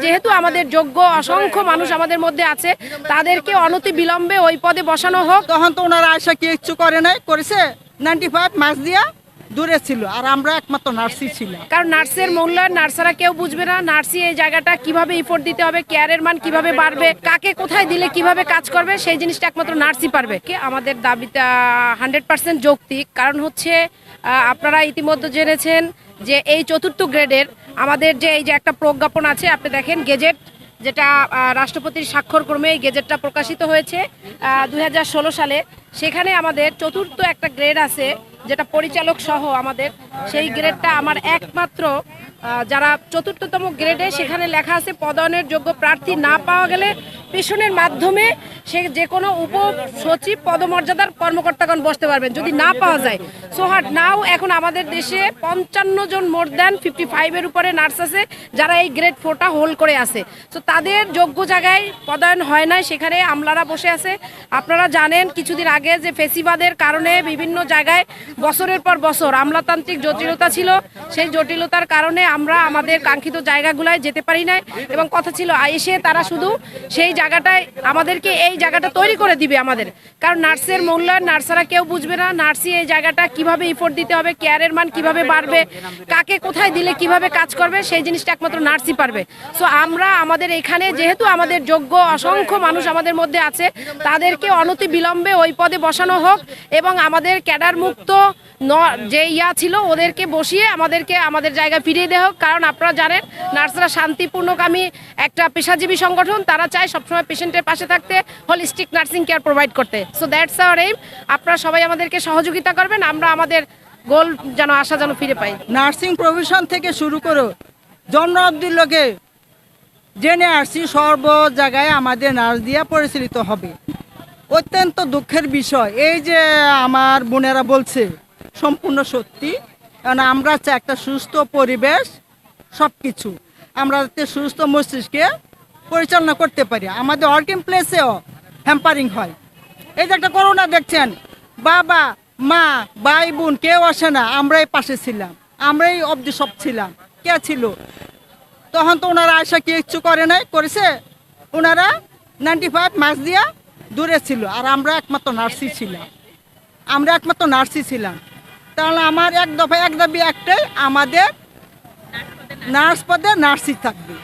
যেহেতু আমাদের যোগ্য অসংখ্য মানুষ আমাদের মধ্যে আছে, তাদেরকে অনতি বিলম্বে ওই পদে বসানো হোক। তখন তো ওনারা আয়সা কিচ্ছু করে নাই, করেছে 95 মার্কস দিয়া দূরে ছিল, আর আমরা একমাত্র নার্সই ছিলাম। কারণ নার্সের মূল্যায়ন নার্সারা কেউ বুঝবে না, নার্সি এই জায়গাটা কিভাবে ইফোর্ট দিতে হবে, কেয়ারের মান কিভাবে বাড়বে, কাকে কোথায় দিলে কিভাবে কাজ করবে, সেই জিনিসটা একমাত্র নার্সই পারবে। আমাদের দাবিটা 100% যৌক্তিক। কারণ হচ্ছে আপনারা ইতিমধ্যে জেনেছেন যে এই চতুর্থ গ্রেডের আমাদের যে এই যে একটা প্রজ্ঞাপন আছে, আপনি দেখেন গেজেট, যেটা রাষ্ট্রপতির স্বাক্ষরক্রমে এই গেজেটটা প্রকাশিত হয়েছে 2016 সালে। সেখানে আমাদের চতুর্থ একটা গ্রেড আছে, যেটা পরিচালক সহ আমাদের সেই গ্রেডটা আমার একমাত্র যারা চতুর্থতম গ্রেডে, সেখানে লেখা আছে পদায়নের যোগ্য প্রার্থী না পাওয়া গেলে পেশনের মাধ্যমে সে যে কোনো উপসচিব পদমর্যাদার কর্মকর্তাগণ বসতে পারবেন যদি না পাওয়া যায়। সো হাট নাও এখন আমাদের দেশে 55 জন মোর দ্যান 55-এর উপরে নার্স আছে যারা এই গ্রেড 4টা হোল্ড করে আছে। সো তাদের যোগ্য জায়গায় পদায়ন হয় নাই, সেখানে আমলারা বসে আছে। আপনারা জানেন কিছুদিন আগে যে ফেসিবাদের কারণে বিভিন্ন জায়গায় বছরের পর বছর আমলাতান্ত্রিক জটিলতা ছিল, সেই জটিলতার কারণে আমরা আমাদের কাঙ্ক্ষিত জায়গাগুলোয় যেতে পারি নাই, এবং কথা ছিল এসে তারা শুধু সেই জায়গাটায় আমাদেরকে এই জায়গাটা তৈরি করে দিবে আমাদের। কারণ নার্সের মূল্যায়ন নার্সারা কেউ বুঝবে না, নার্সি এই জায়গাটা কিভাবে ইফোর্ট দিতে হবে, কেয়ারের মান কিভাবে বাড়বে, কাকে কোথায় দিলে কিভাবে কাজ করবে, সেই জিনিসটা একমাত্র নার্সই পারবে। সো আমরা আমাদের এখানে যেহেতু আমাদের যোগ্য অসংখ্য মানুষ আমাদের মধ্যে আছে, তাদেরকে অনতি বিলম্বে ওই পদে বসানো হোক, এবং আমাদের ক্যাডার মুক্ত যে ছিল ওদেরকে বসিয়ে আমাদেরকে আমাদের জায়গায় ফিরিয়ে দেওয়া হোক। কারণ আপনারা জানেন নার্সরা শান্তিপূর্ণকামী একটা পেশাজীবী সংগঠন, তারা চায় সবসময় পেশেন্টের পাশে থাকতে, হোলিস্টিক নার্সিং কেয়ার প্রোভাইড করতে। So that's our aim. আপনারা সবাই আমাদেরকে সহযোগিতা করবেন, আমরা আমাদের গোল যেন আশা যেন ফিরে পাই। নার্সিং প্রফেশন থেকে শুরু করে জন্ম অব্দি লোকে জেনে আসছি সর্ব জায়গায় আমাদের নার্স দিয়া পরিচালিত হবে। অত্যন্ত দুঃখের বিষয় এই যে আমার বোনেরা বলছে সম্পূর্ণ সত্যি। কারণ আমরা চাই একটা সুস্থ পরিবেশ, সব কিছু আমরা যাতে সুস্থ মস্তিষ্কে পরিচালনা করতে পারি। আমাদের ওয়ার্কিং প্লেসেও হ্যাম্পারিং হয়। এই যে একটা করোনা দেখছেন, বাবা মা ভাই বোন কেউ আসে না, আমরাই পাশে ছিলাম, আমরাই অবধি সব ছিলাম। কে ছিল তখন তো ওনারা আয়সা কিচ্ছু করে নাই, করেছে ওনারা 95 মার্কস দিয়া দূরে ছিল, আর আমরা একমাত্র নার্সই ছিলাম। আমরা একমাত্র নার্সই ছিলাম। তাহলে আমার এক দাবি একটাই, আমাদের নার্স পদে নার্সই থাকবে।